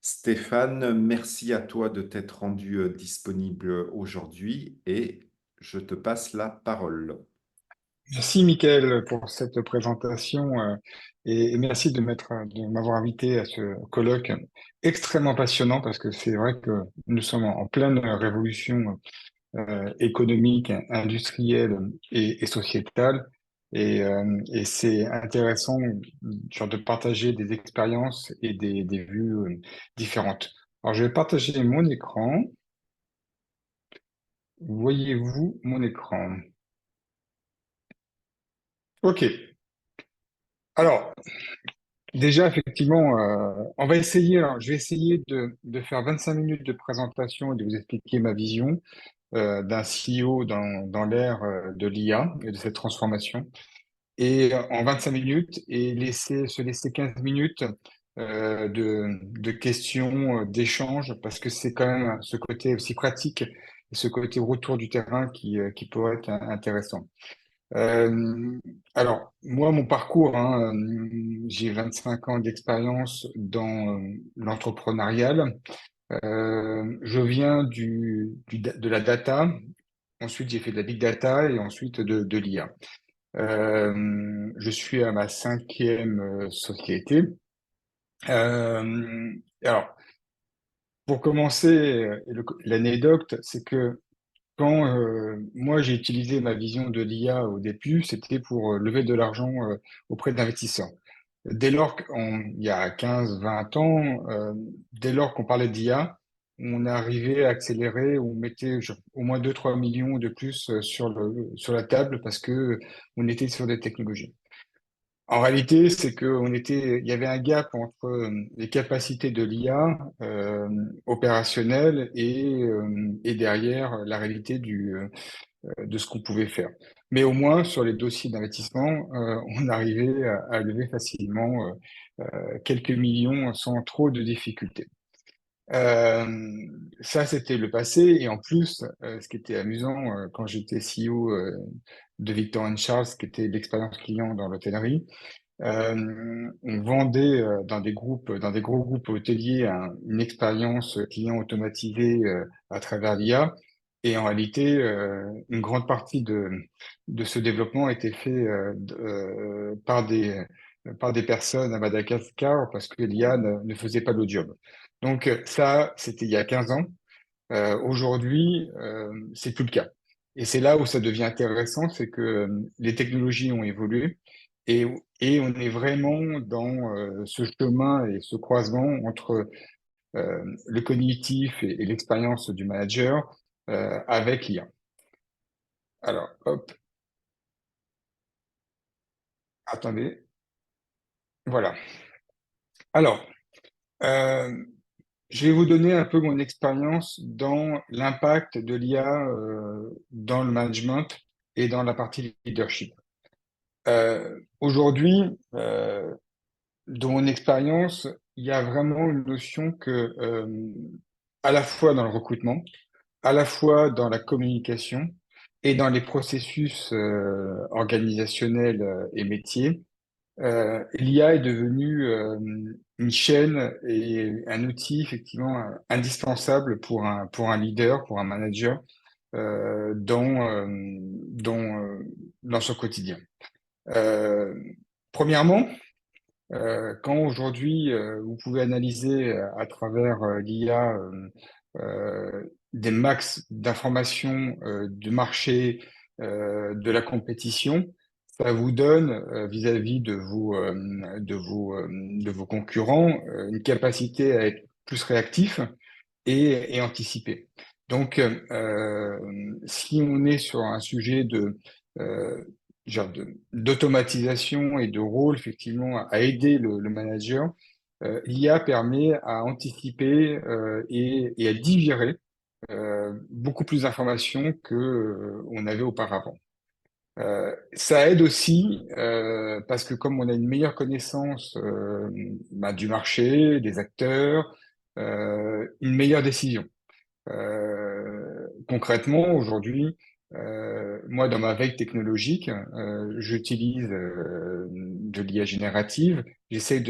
Stéphane, merci à toi de t'être rendu disponible aujourd'hui et je te passe la parole. Merci Mickaël pour cette présentation et merci de m'avoir invité à ce colloque extrêmement passionnant parce que c'est vrai que nous sommes en pleine révolution économique, industrielle et sociétale et c'est intéressant genre de partager des expériences et des vues différentes. Alors je vais partager mon écran. Voyez-vous mon écran? Ok. Alors, déjà, effectivement, on va essayer, alors, je vais essayer de faire 25 minutes de présentation et de vous expliquer ma vision d'un CEO dans l'ère de l'IA et de cette transformation. Et en 25 minutes, se laisser 15 minutes de questions, d'échanges, parce que c'est quand même ce côté aussi pratique et ce côté retour du terrain qui pourrait être intéressant. Alors, moi, mon parcours, hein, j'ai 25 ans d'expérience dans l'entrepreneurial. Je viens de la data. Ensuite, j'ai fait de la big data et ensuite de l'IA. Je suis à ma cinquième société. Alors, pour commencer, l'anecdote, c'est que quand moi j'ai utilisé ma vision de l'IA au début, c'était pour lever de l'argent auprès d'investisseurs. Dès lors il y a 15, 20 ans, dès lors qu'on parlait d'IA, on arrivait à accélérer, on mettait au moins 2, 3 millions de plus sur la table parce que on était sur des technologies. En réalité, il y avait un gap entre les capacités de l'IA opérationnelles et derrière la réalité de ce qu'on pouvait faire. Mais au moins, sur les dossiers d'investissement, on arrivait à lever facilement quelques millions sans trop de difficultés. Ça, c'était le passé. Et en plus, ce qui était amusant, quand j'étais CEO de Victor Charles, qui était l'expérience client dans l'hôtellerie, on vendait dans des gros groupes hôteliers une expérience client automatisée à travers l'IA. Et en réalité, une grande partie de ce développement a été fait par des personnes à Madagascar parce que l'IA ne faisait pas le job. Donc ça, c'était il y a 15 ans. Aujourd'hui, c'est plus le cas. Et c'est là où ça devient intéressant, c'est que les technologies ont évolué et, et on est vraiment dans ce chemin et ce croisement entre le cognitif et l'expérience du manager avec l'IA. Alors, hop, attendez, voilà. Alors, euh, je vais vous donner un peu mon expérience dans l'impact de l'IA dans le management et dans la partie leadership. Aujourd'hui, dans mon expérience, il y a vraiment une notion que, à la fois dans le recrutement, à la fois dans la communication et dans les processus organisationnels et métiers, l'IA est devenue une chaîne et un outil effectivement indispensable pour un leader, pour un manager dans son quotidien. Euh, Premièrement, quand aujourd'hui vous pouvez analyser à travers l'IA des max d'informations du marché, de la compétition, ça vous donne vis-à-vis de vos concurrents une capacité à être plus réactif et anticiper. Donc, si on est sur un sujet euh, d'automatisation et de rôle, effectivement, à aider le manager, l'IA permet à anticiper et à digérer beaucoup plus d'informations que on avait auparavant. Ça aide aussi parce que comme on a une meilleure connaissance du marché, des acteurs, une meilleure décision. Concrètement, aujourd'hui, moi, dans ma veille technologique, j'utilise de l'IA générative. J'essaie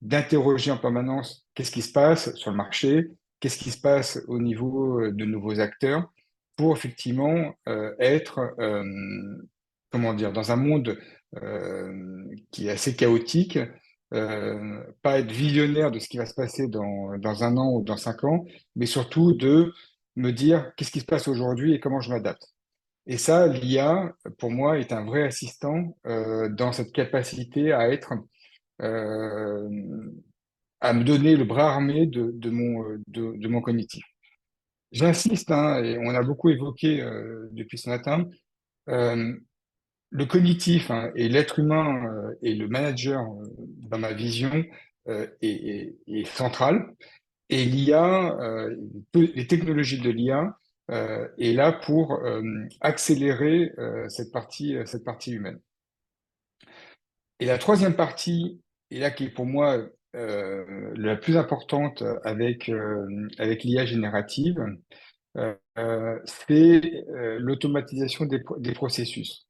d'interroger en permanence qu'est-ce qui se passe sur le marché, qu'est-ce qui se passe au niveau de nouveaux acteurs, pour effectivement être, comment dire, dans un monde qui est assez chaotique, pas être visionnaire de ce qui va se passer dans un an ou dans 5 ans, mais surtout de me dire qu'est-ce qui se passe aujourd'hui et comment je m'adapte. Et ça, l'IA, pour moi, est un vrai assistant dans cette capacité à être, euh, à me donner le bras armé de mon cognitif. J'insiste, hein, et on a beaucoup évoqué depuis ce matin, euh, le cognitif, hein, et l'être humain et le manager, dans ma vision, est central. Et l'IA, les technologies de l'IA, est là pour accélérer cette partie humaine. Et la troisième partie, et là qui est pour moi la plus importante avec l'IA générative, c'est l'automatisation des processus.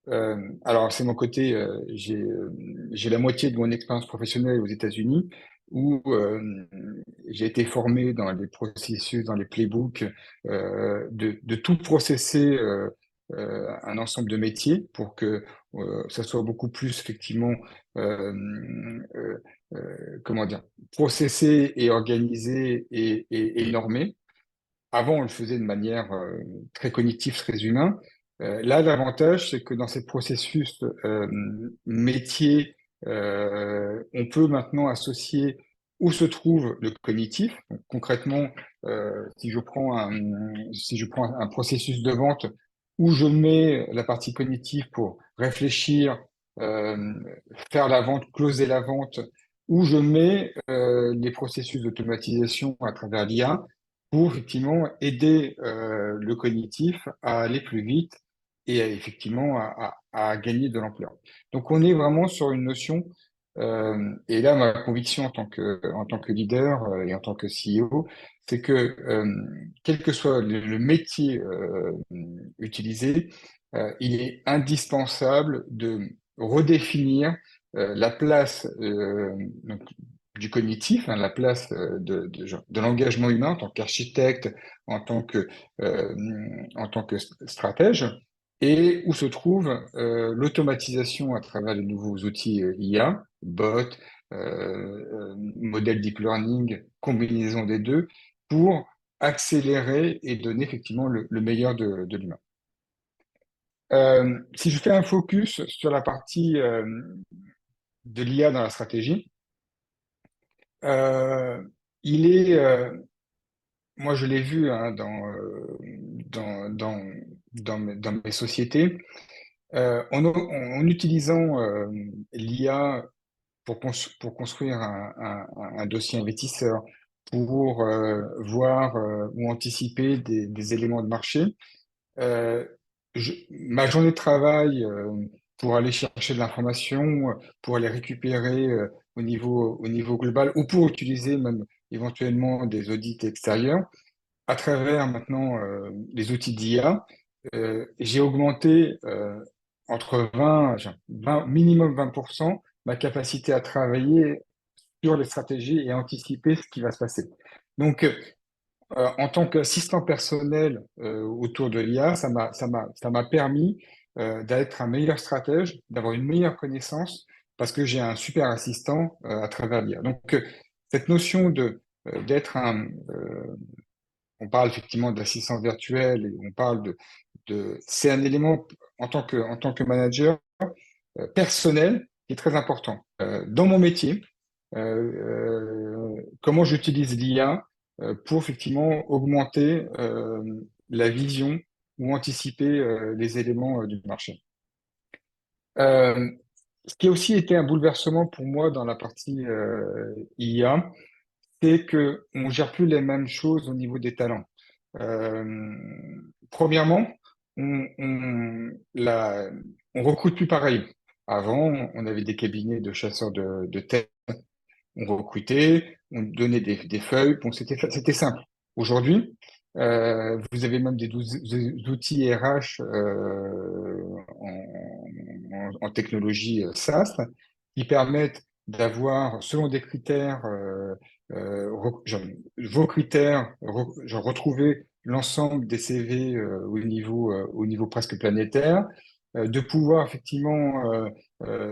Alors, c'est mon côté, j'ai la moitié de mon expérience professionnelle aux États-Unis où j'ai été formé dans les processus, dans les playbooks, de tout processer un ensemble de métiers pour que ça soit beaucoup plus effectivement, euh, euh, comment dire, processé et organisé et normé. Avant, on le faisait de manière très cognitive, très humain. Là, l'avantage, c'est que dans ces processus métiers, on peut maintenant associer où se trouve le cognitif. Donc, concrètement, si je prends un processus de vente où je mets la partie cognitive pour réfléchir, euh, faire la vente, closer la vente, où je mets les processus d'automatisation à travers l'IA, pour effectivement aider le cognitif à aller plus vite et effectivement à gagner de l'ampleur. Donc on est vraiment sur une notion, et là ma conviction en tant que leader et en tant que CEO, c'est que quel que soit le métier utilisé, il est indispensable de redéfinir la place donc, du cognitif, hein, la place de l'engagement humain en tant qu'architecte, en tant que, euh, en tant que stratège, et où se trouve l'automatisation à travers les nouveaux outils IA, bots, modèles deep learning, combinaison des deux, pour accélérer et donner effectivement le meilleur de l'humain. Si je fais un focus sur la partie de l'IA dans la stratégie, euh, il est, moi je l'ai vu hein, dans, dans, dans mes sociétés, en utilisant l'IA pour construire un dossier investisseur, pour voir ou anticiper des éléments de marché. Euh, Ma journée de travail pour aller chercher de l'information, pour aller récupérer au niveau global ou pour utiliser même éventuellement des audits extérieurs, à travers maintenant les outils d'IA, j'ai augmenté entre 20, minimum 20% ma capacité à travailler sur les stratégies et anticiper ce qui va se passer. Donc, en tant qu'assistant personnel autour de l'IA, ça m'a permis d'être un meilleur stratège, d'avoir une meilleure connaissance, parce que j'ai un super assistant à travers l'IA. Donc, cette notion d'être on parle effectivement d'assistance virtuelle et on parle c'est un élément en tant que manager personnel qui est très important. Dans mon métier, comment j'utilise l'IA pour effectivement augmenter la vision ou anticiper les éléments du marché. Euh, Ce qui a aussi été un bouleversement pour moi dans la partie IA, c'est que on gère plus les mêmes choses au niveau des talents. Euh, Premièrement, on, on, la, on recrute plus pareil. Avant, on avait des cabinets de chasseurs de tête, on recrutait, on donnait des feuilles, bon, c'était simple. Aujourd'hui, vous avez même des outils RH en technologie SaaS qui permettent d'avoir, selon des critères, vos critères, genre retrouver l'ensemble des CV au niveau presque planétaire, de pouvoir effectivement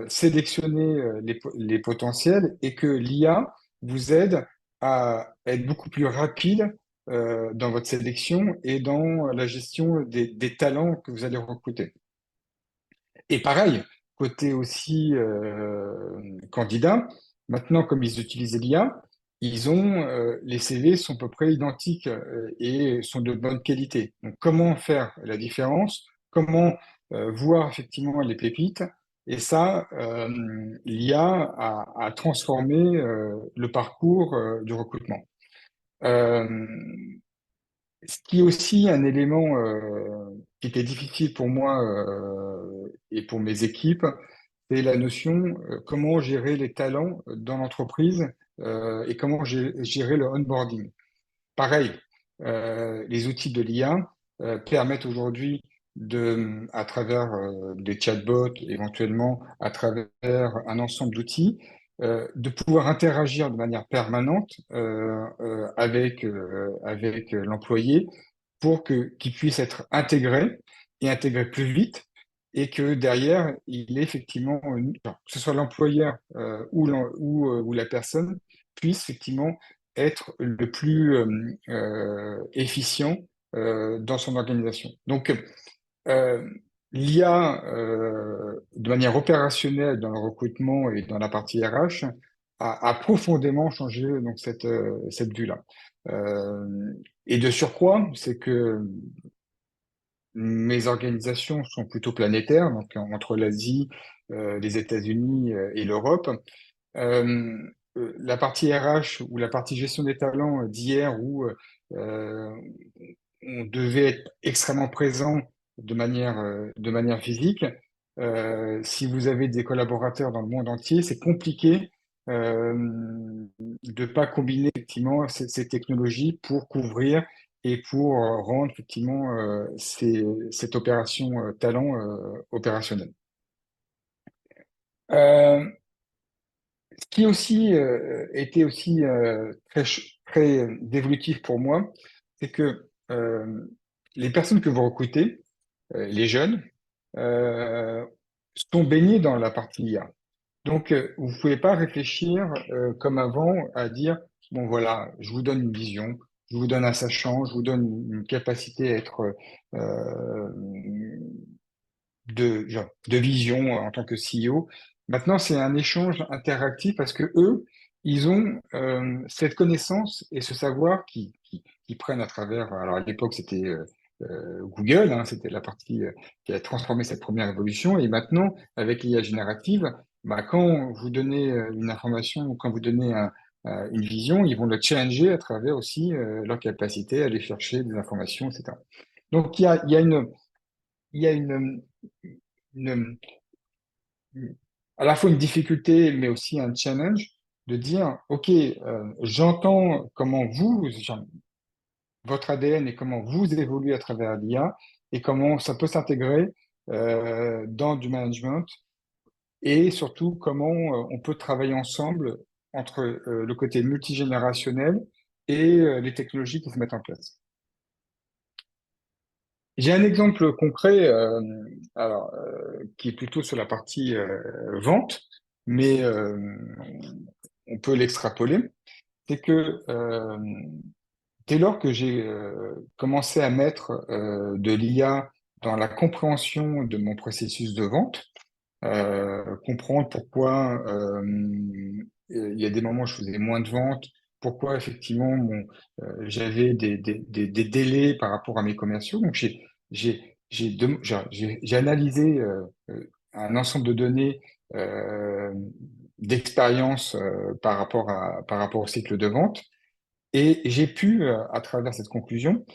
sélectionner les potentiels et que l'IA vous aide à être beaucoup plus rapide dans votre sélection et dans la gestion des talents que vous allez recruter. Et pareil, côté aussi candidat, maintenant comme ils utilisent l'IA, les CV sont à peu près identiques et sont de bonne qualité. Donc comment faire la différence? Comment voir effectivement les pépites? Et ça, l'IA a transformé le parcours du recrutement. Euh, Ce qui est aussi un élément qui était difficile pour moi et pour mes équipes, c'est la notion comment gérer les talents dans l'entreprise et comment gérer le onboarding. Pareil, les outils de l'IA permettent aujourd'hui à travers des chatbots, éventuellement à travers un ensemble d'outils, de pouvoir interagir de manière permanente avec l'employé pour qu'il puisse être intégré et intégré plus vite et que derrière, il ait effectivement, que ce soit l'employeur ou la personne, puisse effectivement être le plus efficient dans son organisation. Donc, euh, l'IA, de manière opérationnelle dans le recrutement et dans la partie RH, a profondément changé donc cette vue-là. Euh, et de surcroît, c'est que mes organisations sont plutôt planétaires, donc entre l'Asie, les États-Unis et l'Europe. Euh, la partie RH ou la partie gestion des talents d'hier où on devait être extrêmement présent de manière physique. Si vous avez des collaborateurs dans le monde entier, c'est compliqué de pas combiner effectivement ces technologies pour couvrir et pour rendre effectivement cette opération talent opérationnelle. Euh, Ce qui aussi était aussi très dévolutif pour moi, c'est que les personnes que vous recrutez, les jeunes, euh, sont baignés dans la partie IA. Donc, vous pouvez pas réfléchir comme avant à dire, bon voilà, je vous donne une vision, je vous donne un sachant, je vous donne une capacité à être genre, de vision en tant que CEO. Maintenant, c'est un échange interactif parce que eux, ils ont cette connaissance et ce savoir qui prennent à travers. Alors à l'époque, c'était Google, hein, c'était la partie qui a transformé cette première évolution. Et maintenant, avec l'IA générative, bah, quand vous donnez une information ou quand vous donnez une vision, ils vont le challenger à travers aussi leur capacité à aller chercher des informations, etc. Donc il y a une, à la fois une difficulté, mais aussi un challenge de dire, OK, j'entends comment votre ADN et comment vous évoluez à travers l'IA et comment ça peut s'intégrer dans du management et surtout comment on peut travailler ensemble entre le côté multigénérationnel et les technologies qui se mettent en place. J'ai un exemple concret, qui est plutôt sur la partie vente, mais on peut l'extrapoler. C'est que dès lors que j'ai commencé à mettre de l'IA dans la compréhension de mon processus de vente, comprendre pourquoi il y a des moments où je faisais moins de ventes, pourquoi effectivement j'avais des délais par rapport à mes commerciaux. Donc j'ai analysé un ensemble de données euh, d'expérience par rapport au cycle de vente et j'ai pu, à travers cette conclusion,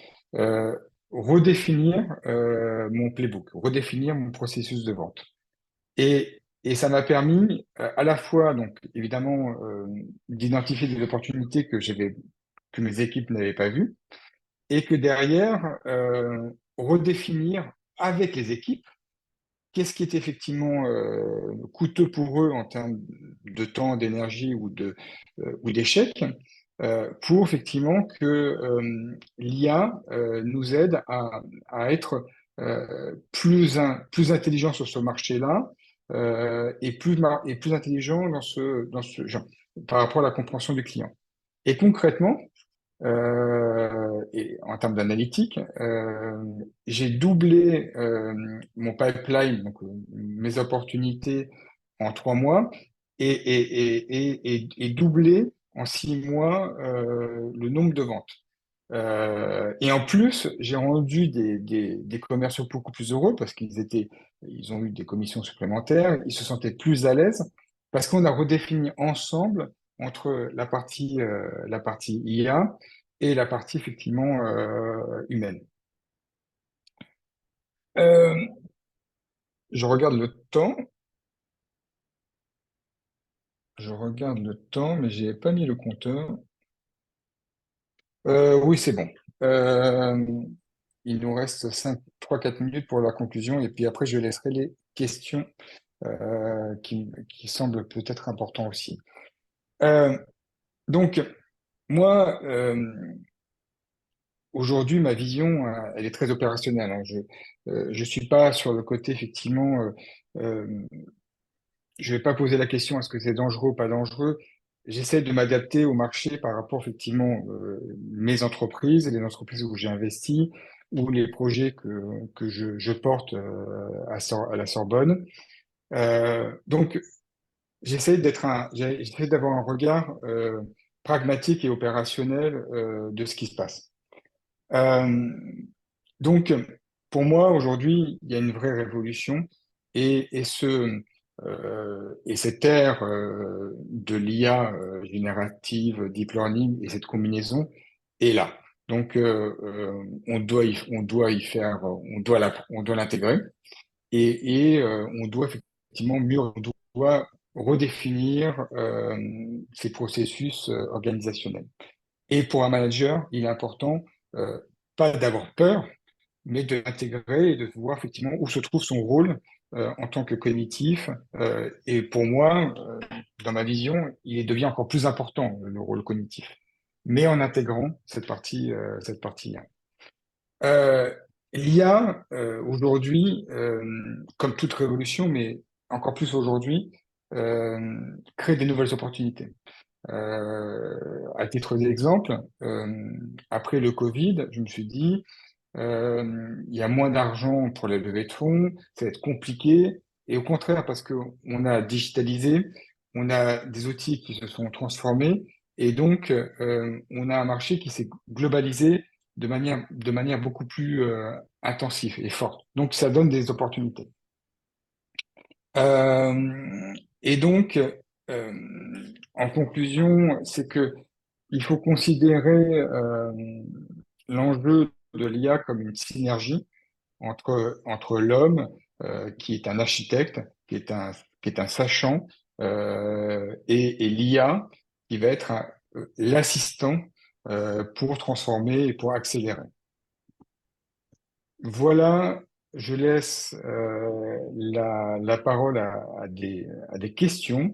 redéfinir mon playbook, redéfinir mon processus de vente. Et ça m'a permis à la fois, donc évidemment, d'identifier des opportunités que mes équipes n'avaient pas vues, et que derrière, redéfinir avec les équipes qu'est-ce qui est effectivement coûteux pour eux en termes de temps, d'énergie ou d'échec, pour effectivement que l'IA nous aide à être plus intelligent sur ce marché-là et plus intelligent dans ce genre, par rapport à la compréhension du client. Et concrètement, et en termes d'analytique, j'ai doublé mon pipeline, donc mes opportunités en 3 mois, et doublé en 6 mois le nombre de ventes. Et en plus, j'ai rendu des commerciaux beaucoup plus heureux parce ils ont eu des commissions supplémentaires, ils se sentaient plus à l'aise parce qu'on a redéfini ensemble entre la partie IA et la partie effectivement humaine. Euh, je regarde le temps, mais j'ai pas mis le compteur. Oui, c'est bon. Euh, il nous reste 3-4 minutes pour la conclusion et puis après je laisserai les questions qui semblent peut-être importantes aussi. Euh, donc, moi, aujourd'hui, ma vision, elle est très opérationnelle, hein. Je suis pas sur le côté, effectivement, euh, je vais pas poser la question est-ce que c'est dangereux ou pas dangereux. J'essaie de m'adapter au marché par rapport, effectivement, mes entreprises, les entreprises où j'ai investi, ou les projets que je porte à la Sorbonne. Donc, j'essaie d'avoir un regard pragmatique et opérationnel de ce qui se passe. Euh, donc, pour moi, aujourd'hui, il y a une vraie révolution et cette ère de l'IA générative, deep learning et cette combinaison est là. Donc, on doit l'intégrer et on doit effectivement on doit redéfinir ces processus organisationnels. Et pour un manager, il est important euh, pas d'avoir peur, mais de l'intégrer et de voir effectivement où se trouve son rôle en tant que cognitif. Et pour moi, dans ma vision, devient encore plus important le rôle cognitif, mais en intégrant cette partie. Euh, L'IA, aujourd'hui, comme toute révolution, mais encore plus aujourd'hui, crée des nouvelles opportunités. À titre d'exemple, après le Covid, je me suis dit, il y a moins d'argent pour les levées de fonds, ça va être compliqué. Et au contraire, parce que on a digitalisé, on a des outils qui se sont transformés, et donc on a un marché qui s'est globalisé de manière beaucoup plus intensive et forte. Donc ça donne des opportunités. Et donc, en conclusion, c'est que il faut considérer l'enjeu de l'IA comme une synergie entre l'homme, qui est un architecte, qui est un sachant, et l'IA, qui va être l'assistant pour transformer et pour accélérer. Voilà, je laisse la parole à des questions.